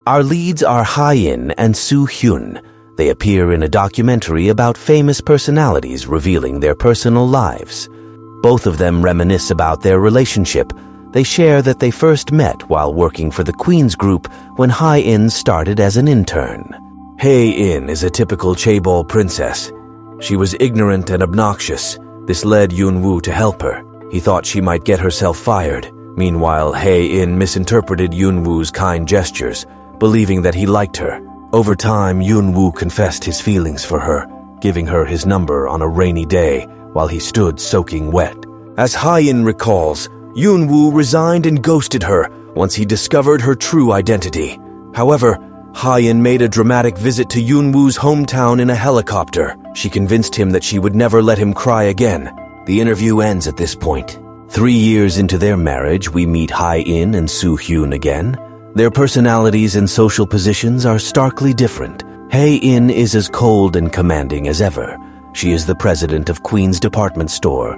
Our leads are Ha-in and Soo-hyun. They appear in a documentary about famous personalities revealing their personal lives. Both of them reminisce about their relationship. They share that they first met while working for the Queen's Group when Ha-in started as an intern. Ha-in is a typical chaebol princess. She was ignorant and obnoxious. This led Yun-woo to help her. He thought she might get herself fired. Meanwhile, Ha-in misinterpreted Yun-woo's kind gestures, believing that he liked her. Over time, Yun-woo confessed his feelings for her, giving her his number on a rainy day while he stood soaking wet. As Ha-in recalls, Yun-woo resigned and ghosted her once he discovered her true identity. However, Ha-in made a dramatic visit to Yun-woo's hometown in a helicopter. She convinced him that she would never let him cry again. The interview ends at this point. 3 years into their marriage, we meet Ha-in and Soo-hyun again. Their personalities and social positions are starkly different. Ha-in is as cold and commanding as ever. She is the president of Queen's department store.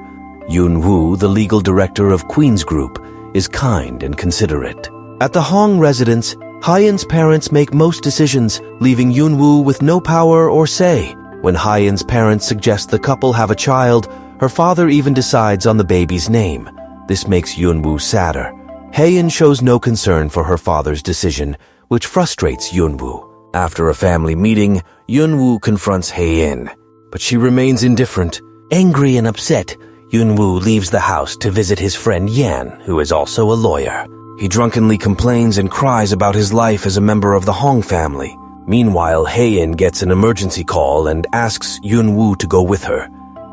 Yun-woo, the legal director of Queen's Group, is kind and considerate. At the Hong residence, Ha-in's parents make most decisions, leaving Yun-woo with no power or say. When Ha-in's parents suggest the couple have a child, her father even decides on the baby's name. This makes Yun-woo sadder. Ha-in shows no concern for her father's decision, which frustrates Yun-woo. After a family meeting, Yun-woo confronts Ha-in, but she remains indifferent. Angry and upset, Yun-woo leaves the house to visit his friend Yan, who is also a lawyer. He drunkenly complains and cries about his life as a member of the Hong family. Meanwhile, Ha-in gets an emergency call and asks Yun-woo to go with her,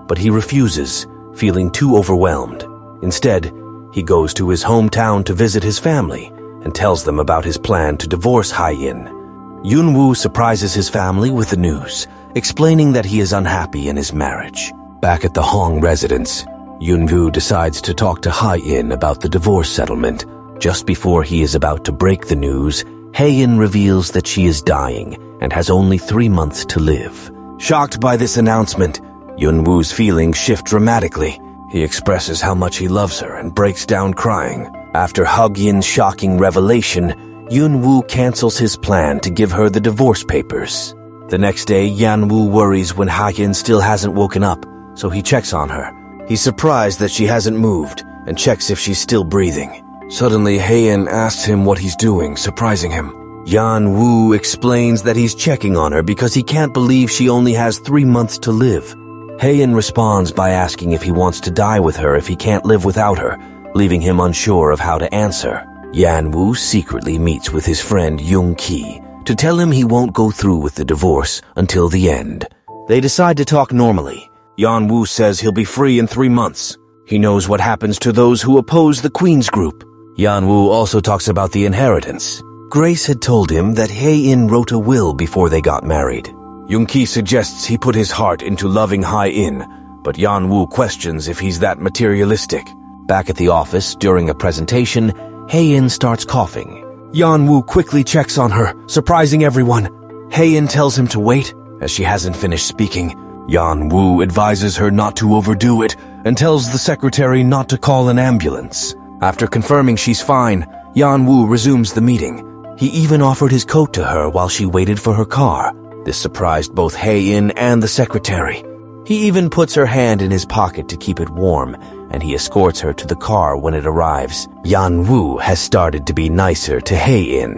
but he refuses, feeling too overwhelmed. Instead, he goes to his hometown to visit his family and tells them about his plan to divorce Ha-in. Yun-woo surprises his family with the news, explaining that he is unhappy in his marriage. Back at the Hong residence, Yun-woo decides to talk to Ha-in about the divorce settlement. Just before he is about to break the news, Ha-in reveals that she is dying and has only 3 months to live. Shocked by this announcement, Yun-woo's feelings shift dramatically. He expresses how much he loves her and breaks down crying. After Ha-in's shocking revelation, Yun-woo cancels his plan to give her the divorce papers. The next day, Yan-woo worries when Ha-in still hasn't woken up, so he checks on her. He's surprised that she hasn't moved and checks if she's still breathing. Suddenly, Ha-in asks him what he's doing, surprising him. Yan-woo explains that he's checking on her because he can't believe she only has 3 months to live. Ha-in responds by asking if he wants to die with her if he can't live without her, leaving him unsure of how to answer. Yan-woo secretly meets with his friend Young-ki to tell him he won't go through with the divorce until the end. They decide to talk normally. Yan-woo says he'll be free in 3 months. He knows what happens to those who oppose the Queen's Group. Yan-woo also talks about the inheritance. Grace had told him that Ha-in wrote a will before they got married. Young-ki suggests he put his heart into loving Ha-in, but Yan-woo questions if he's that materialistic. Back at the office, during a presentation, Ha-in starts coughing. Yan-woo quickly checks on her, surprising everyone. Ha-in tells him to wait, as she hasn't finished speaking. Yan-woo advises her not to overdo it and tells the secretary not to call an ambulance. After confirming she's fine, Yan-woo resumes the meeting. He even offered his coat to her while she waited for her car. This surprised both Ha-in and the secretary. He even puts her hand in his pocket to keep it warm, and he escorts her to the car when it arrives. Yan-woo has started to be nicer to Ha-in.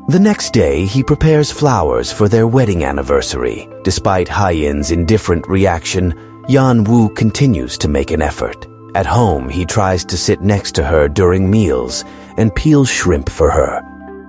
The next day, he prepares flowers for their wedding anniversary. Despite Ha-in's indifferent reaction, Yan-woo continues to make an effort. At home, he tries to sit next to her during meals and peels shrimp for her.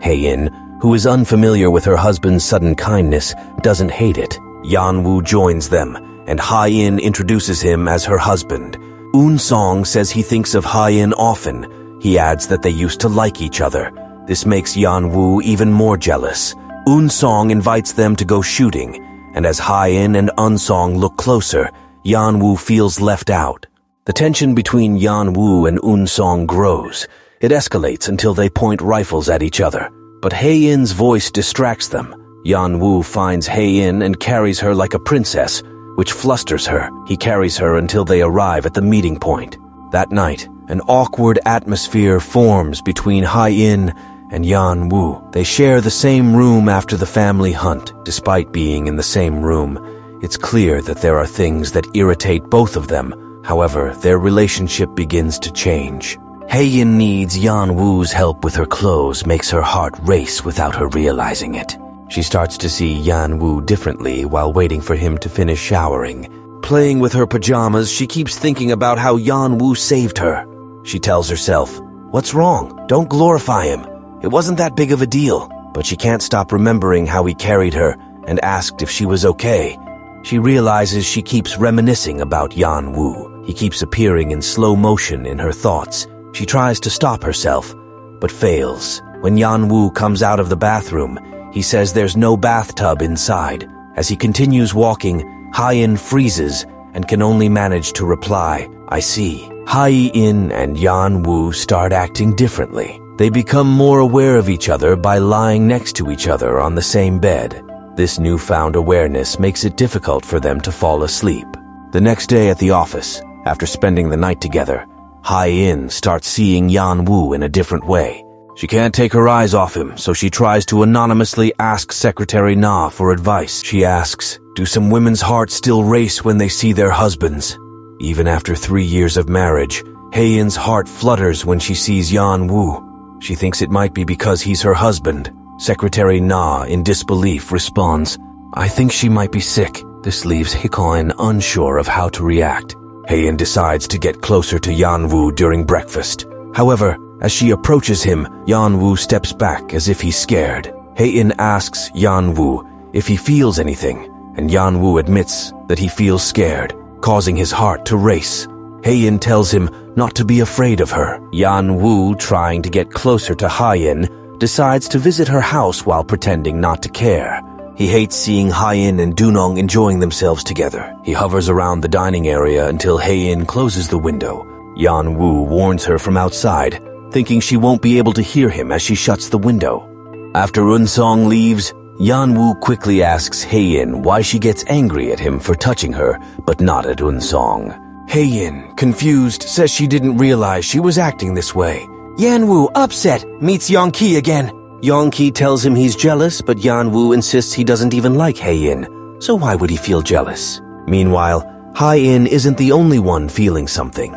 Ha-in, who is unfamiliar with her husband's sudden kindness, doesn't hate it. Yan-woo joins them, and Ha-in introduces him as her husband. Eun-song says he thinks of Ha-in often. He adds that they used to like each other. This makes Yan-woo even more jealous. Eun-song invites them to go shooting, and as Ha-in and Eun-song look closer, Yan-woo feels left out. The tension between Yan-woo and Eun-song grows. It escalates until they point rifles at each other. But Ha-in's voice distracts them. Yan-woo finds Ha-in and carries her like a princess, which flusters her. He carries her until they arrive at the meeting point. That night, an awkward atmosphere forms between Ha-in and Yan Wu. They share the same room after the family hunt. Despite being in the same room, it's clear that there are things that irritate both of them. However, their relationship begins to change. Heiyin needs Yan Wu's help with her clothes makes her heart race without her realizing it. She starts to see Yan Wu differently while waiting for him to finish showering. Playing with her pajamas, she keeps thinking about how Yan Wu saved her. She tells herself, "What's wrong? Don't glorify him. It wasn't that big of a deal." But she can't stop remembering how he carried her and asked if she was okay. She realizes she keeps reminiscing about Yan Wu. He keeps appearing in slow motion in her thoughts. She tries to stop herself, but fails. When Yan Wu comes out of the bathroom, he says there's no bathtub inside. As he continues walking, Heiyin freezes and can only manage to reply, "I see." Heiyin and Yan Wu start acting differently. They become more aware of each other by lying next to each other on the same bed. This newfound awareness makes it difficult for them to fall asleep. The next day at the office, after spending the night together, Heiyin starts seeing Yan Wu in a different way. She can't take her eyes off him, so she tries to anonymously ask Secretary Na for advice. She asks, "Do some women's hearts still race when they see their husbands?" Even after 3 years of marriage, Heiyin's heart flutters when she sees Yan Wu. She thinks it might be because he's her husband. Secretary Na, in disbelief, responds, "I think she might be sick." This leaves Hikoin unsure of how to react. Heiyin decides to get closer to Yan Wu during breakfast. However, as she approaches him, Yan Wu steps back as if he's scared. Heiyin asks Yan Wu if he feels anything, and Yan Wu admits that he feels scared, causing his heart to race. Heiyin tells him not to be afraid of her. Yan Wu, trying to get closer to Heiyin, decides to visit her house while pretending not to care. He hates seeing Heiyin and Dunong enjoying themselves together. He hovers around the dining area until Heiyin closes the window. Yan Wu warns her from outside, thinking she won't be able to hear him as she shuts the window. After Unsong leaves, Yan Wu quickly asks Heiyin why she gets angry at him for touching her, but not at Unsong. Heiyin, confused, says she didn't realize she was acting this way. Yan Wu, upset, meets Yongqi again. Yongqi tells him he's jealous, but Yan Wu insists he doesn't even like Heiyin, so why would he feel jealous? Meanwhile, Heiyin isn't the only one feeling something.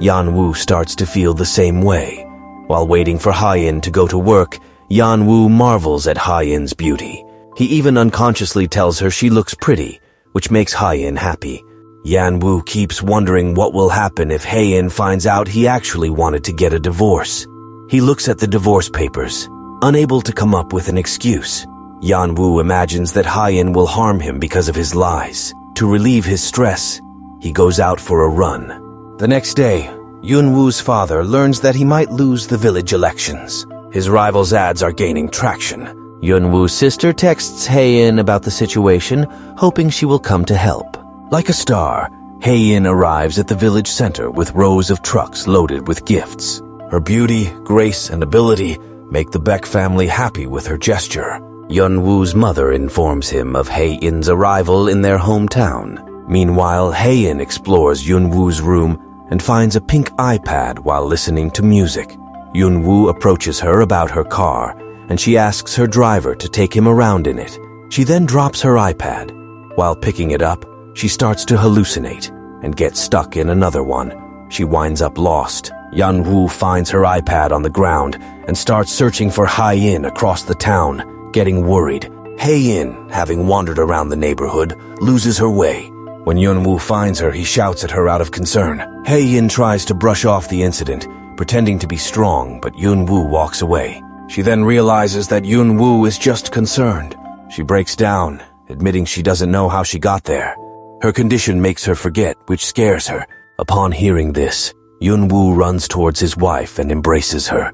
Yan Wu starts to feel the same way. While waiting for Heiyin to go to work, Yan Wu marvels at Haiyin's beauty. He even unconsciously tells her she looks pretty, which makes Heiyin happy. Yan Wu keeps wondering what will happen if Heiyin finds out he actually wanted to get a divorce. He looks at the divorce papers, unable to come up with an excuse. Yan Wu imagines that Heiyin will harm him because of his lies. To relieve his stress, he goes out for a run. The next day, Yun Wu's father learns that he might lose the village elections. His rival's ads are gaining traction. Yun Wu's sister texts Heiyin about the situation, hoping she will come to help. Like a star, Heiyin arrives at the village center with rows of trucks loaded with gifts. Her beauty, grace, and ability make the Beck family happy with her gesture. Yun Wu's mother informs him of Heiyin's arrival in their hometown. Meanwhile, Heiyin explores Yun Wu's room and finds a pink iPad while listening to music. Yun Wu approaches her about her car, and she asks her driver to take him around in it. She then drops her iPad. While picking it up, she starts to hallucinate and gets stuck in another one. She winds up lost. Yan Wu finds her iPad on the ground and starts searching for Heiyin across the town, getting worried. Heiyin, having wandered around the neighborhood, loses her way. When Yun Wu finds her, he shouts at her out of concern. Heiyin tries to brush off the incident, pretending to be strong, but Yun Wu walks away. She then realizes that Yun Wu is just concerned. She breaks down, admitting she doesn't know how she got there. Her condition makes her forget, which scares her. Upon hearing this, Yun Wu runs towards his wife and embraces her.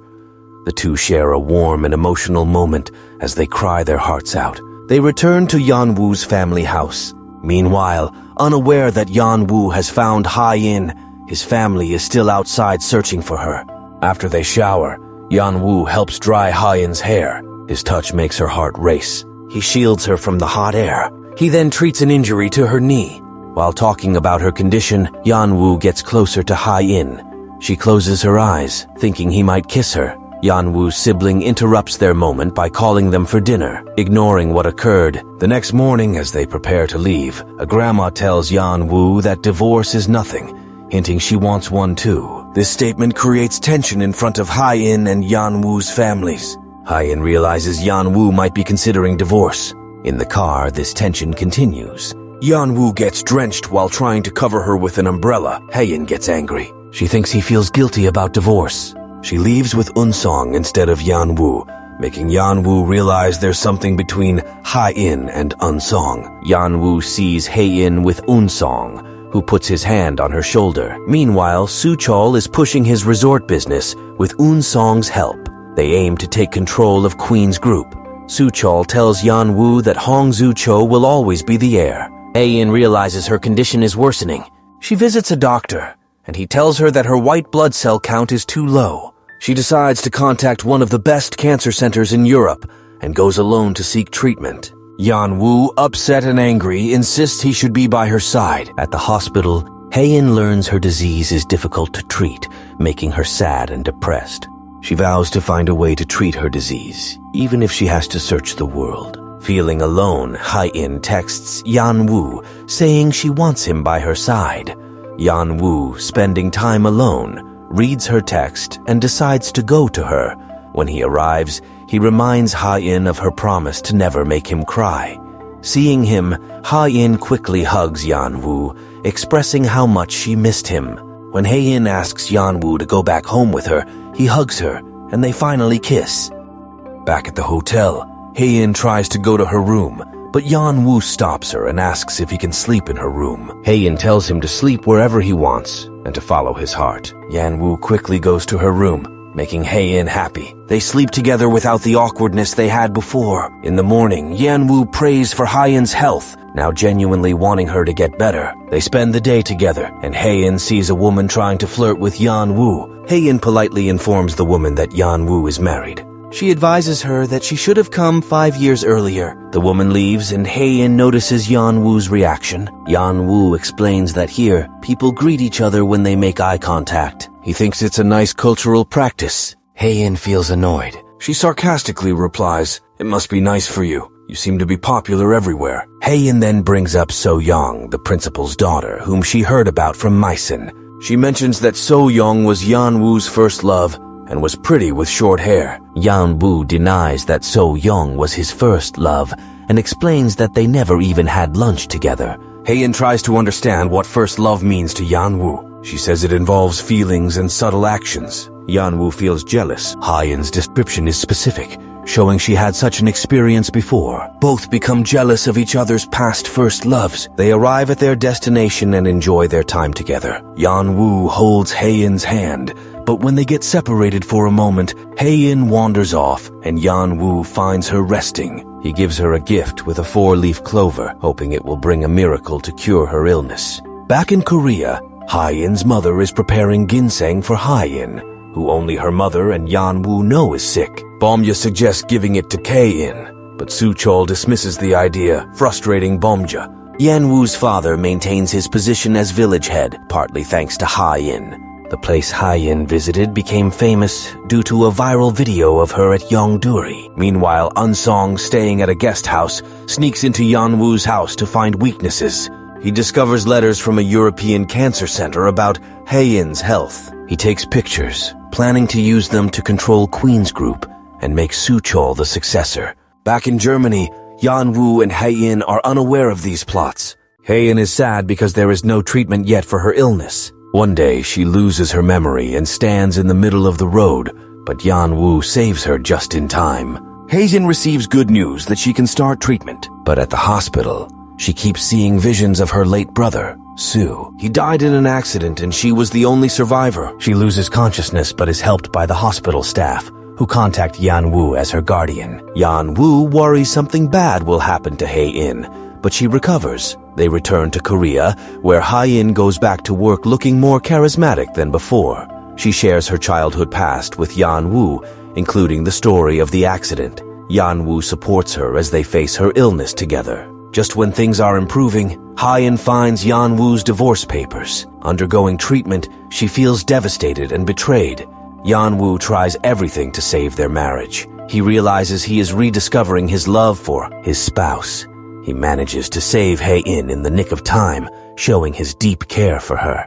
The two share a warm and emotional moment as they cry their hearts out. They return to Yan Wu's family house. Meanwhile, unaware that Yan Wu has found Heiyin, his family is still outside searching for her. After they shower, Yan Wu helps dry Haiyin's hair. His touch makes her heart race. He shields her from the hot air. He then treats an injury to her knee. While talking about her condition, Yan Wu gets closer to Heiyin. She closes her eyes, thinking he might kiss her. Yanwoo's sibling interrupts their moment by calling them for dinner, ignoring what occurred. The next morning, as they prepare to leave, a grandma tells Yanwoo that divorce is nothing, hinting she wants one too. This statement creates tension in front of Hai-in and Yanwoo's families. Hai-in realizes Yanwoo might be considering divorce. In the car, this tension continues. Yanwoo gets drenched while trying to cover her with an umbrella. Hai-in gets angry. She thinks he feels guilty about divorce. She leaves with Unsong instead of Yanwoo, making Yanwoo realize there's something between Hai-in and Unsong. Yanwoo sees Hai-in with Unsong, who puts his hand on her shoulder. Meanwhile, Suchol is pushing his resort business with Unsong's help. They aim to take control of Queen's group. Suchol tells Yanwoo that Hong Zucho will always be the heir. Hai-in realizes her condition is worsening. She visits a doctor, and he tells her that her white blood cell count is too low. She decides to contact one of the best cancer centers in Europe and goes alone to seek treatment. Yanwoo, upset and angry, insists he should be by her side. At the hospital, Hai-in learns her disease is difficult to treat, making her sad and depressed. She vows to find a way to treat her disease, even if she has to search the world. Feeling alone, Hai-in texts Yanwoo, saying she wants him by her side. Yanwoo, spending time alone, reads her text and decides to go to her. When he arrives, he reminds Hai-in of her promise to never make him cry. Seeing him, Hai-in quickly hugs Yanwoo, expressing how much she missed him. When Hai-in asks Yanwoo to go back home with her, he hugs her, and they finally kiss. Back at the hotel, Hai-in tries to go to her room, but Yanwoo stops her and asks if he can sleep in her room. Hai-in tells him to sleep wherever he wants and to follow his heart. Yanwoo quickly goes to her room, making Hai-in happy. They sleep together without the awkwardness they had before. In the morning, Yanwoo prays for Hai-in's health, now genuinely wanting her to get better. They spend the day together, and Hai-in sees a woman trying to flirt with Yanwoo. Hai-in politely informs the woman that Yanwoo is married. She advises her that she should have come 5 years earlier. The woman leaves and Hai-in notices Yanwoo's reaction. Yanwoo explains that here, people greet each other when they make eye contact. He thinks it's a nice cultural practice. Hai-in feels annoyed. She sarcastically replies, "It must be nice for you. You seem to be popular everywhere." Hai-in then brings up So-young, the principal's daughter, whom she heard about from Maisen. She mentions that So-young was Yanwoo's first love, and was pretty with short hair. Yanwoo denies that So-young was his first love and explains that they never even had lunch together. Hai-in tries to understand what first love means to Yanwoo. She says it involves feelings and subtle actions. Yanwoo feels jealous. Hai-in's description is specific, showing she had such an experience before. Both become jealous of each other's past first loves. They arrive at their destination and enjoy their time together. Yanwoo holds Hai-in's hand, but when they get separated for a moment, Hai-in wanders off and Yanwoo finds her resting. He gives her a gift with a 4-leaf clover, hoping it will bring a miracle to cure her illness. Back in Korea, Hai-in's mother is preparing ginseng for Hai-in, who only her mother and Yanwoo know is sick. Bomja suggests giving it to Kai-in, but Suchol dismisses the idea, frustrating Bomja. Yanwoo's father maintains his position as village head, partly thanks to Hai-in. The place Hai-in visited became famous due to a viral video of her at Yongduri. Meanwhile, Unsong, staying at a guest house, sneaks into Yanwoo's house to find weaknesses. He discovers letters from a European cancer center about Hai-in's health. He takes pictures, planning to use them to control Queen's group and make Suchol the successor. Back in Germany, Yanwoo and Hai-in are unaware of these plots. Hai-in is sad because there is no treatment yet for her illness. One day, she loses her memory and stands in the middle of the road, but Yanwoo saves her just in time. Hai-in receives good news that she can start treatment, but at the hospital, she keeps seeing visions of her late brother, Sue. He died in an accident and she was the only survivor. She loses consciousness but is helped by the hospital staff, who contact Yanwoo as her guardian. Yanwoo worries something bad will happen to Hai-in, but she recovers. They return to Korea, where Hai-in goes back to work looking more charismatic than before. She shares her childhood past with Yanwoo, including the story of the accident. Yanwoo supports her as they face her illness together. Just when things are improving, Hai-in finds Yanwoo's divorce papers. Undergoing treatment, she feels devastated and betrayed. Yanwoo tries everything to save their marriage. He realizes he is rediscovering his love for his spouse. He manages to save Hae-in the nick of time, showing his deep care for her.